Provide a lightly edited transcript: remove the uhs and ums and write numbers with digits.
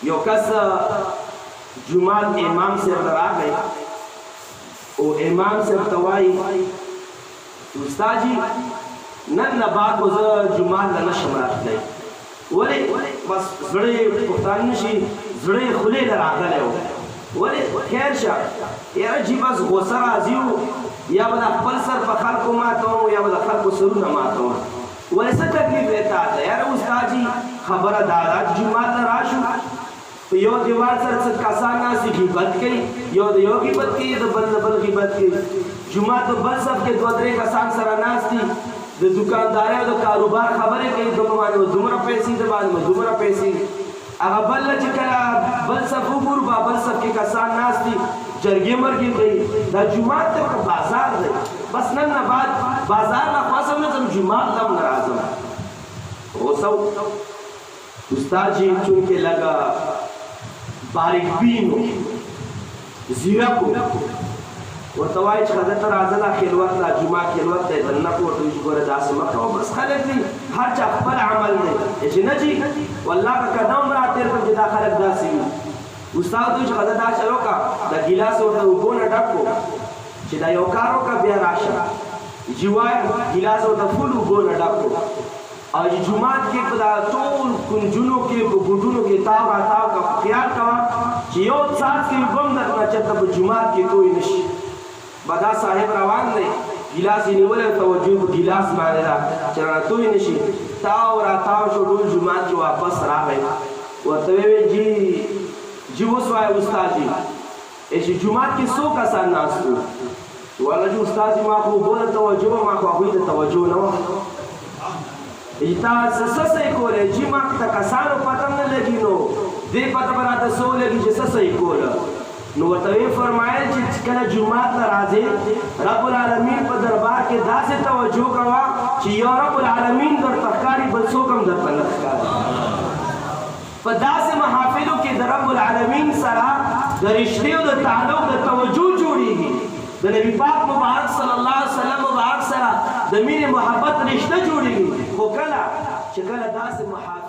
یو کس جمعات امام صاحب راغی او امام صاحب ته وایي استاد جی نن نه بعد خو زه جمعات له نشم راتلی ولې بس زړه یې پښتانه نشي زړه یې خولې ته راغلی و ولې خیر شه یاره جي بس غوسه راځي یا به د خپل سر په خلکو ماتوم یا به د خلکو سرونه ماتوم ولې څه تکلیف دی تا ته یاره استاد جي خبره دا ده جومات ته راشو په یو دیوال سره څه کسان ناستي غیبت کوي یو د یو غیبت کوي د بل د بل غیبت کوي جومات په بل صف کې دوه درې کسان سره ناستي د دکاندارۍ او د کاروبار خبرې کوي دغه باندې دومره پیسې د باندې دومره پیسې هغه بل چې کله بل صف وګورو بل صف کې کسان ناستي جرګې مرګې کوي دا جومات ته بازار دی بس نن نه بعد بازار نه خلاصوم نه ځم جومات ته هم نه راځم غوسه استاد جي چونکې لږه باریک بین و زیرک و ورته وایي چې ښځه ته راځه دا خلوت دا جومات خلوت دی دننه په ورته وایي چې ګوره داسې مه کوه بس خلک دي هر چا خپل عمل دی چې نه جي والله که قدم راتېر کړم چې دا خلک داسې وي استاد وایي چې ښځه دا چل وکړه د ګیلاس ورته اوبو نه ډک کړو چې دا یو کار وکړه بیا راشه جي وایي ګیلاس ورته فل اوبو نه ډک کړو او جومات کې په دا ټول کنجونو کې په ګوټونو کې تاو راتاو کا خیال کوه چې یو څاڅ کې بم درنه چېرته په جومات کې کوی نشي بدا صاحب روان دی ګیلاس یې نیولی توجه په ګیلاس باندې ده چې رانه توی نشي تاو راتاو شو ټول جومات کې واپس راغی ورته ویې جي اوس وایه استاد جي چې جومات کې څو کسان ناست وو والا جي استاد جي ما خو اوبو ته توجه وه ما خو هغوی ته توجه نه وه تا څه صحیح کولی جي ما ته کسانو پته نه لګي نو دې پته به راته څه ولګي چې څه صحیح کوله نو ورته ویې فرمایل چې کله جومات ته راځې رب العالمین په دربار کې داسې توجه کوه چې یو رب العالمین درته ښکاري بل څوک هم درته نه ښکاري په داسې محافلو کې د رب العالمین سره د رشتې او د تعلق د توجه جوړېږي د نبی پاک مبارک صلی الله علیه وسلم مبارک سره د مینې محبت رشته جوړېږي خو کله چې کله داسې محافل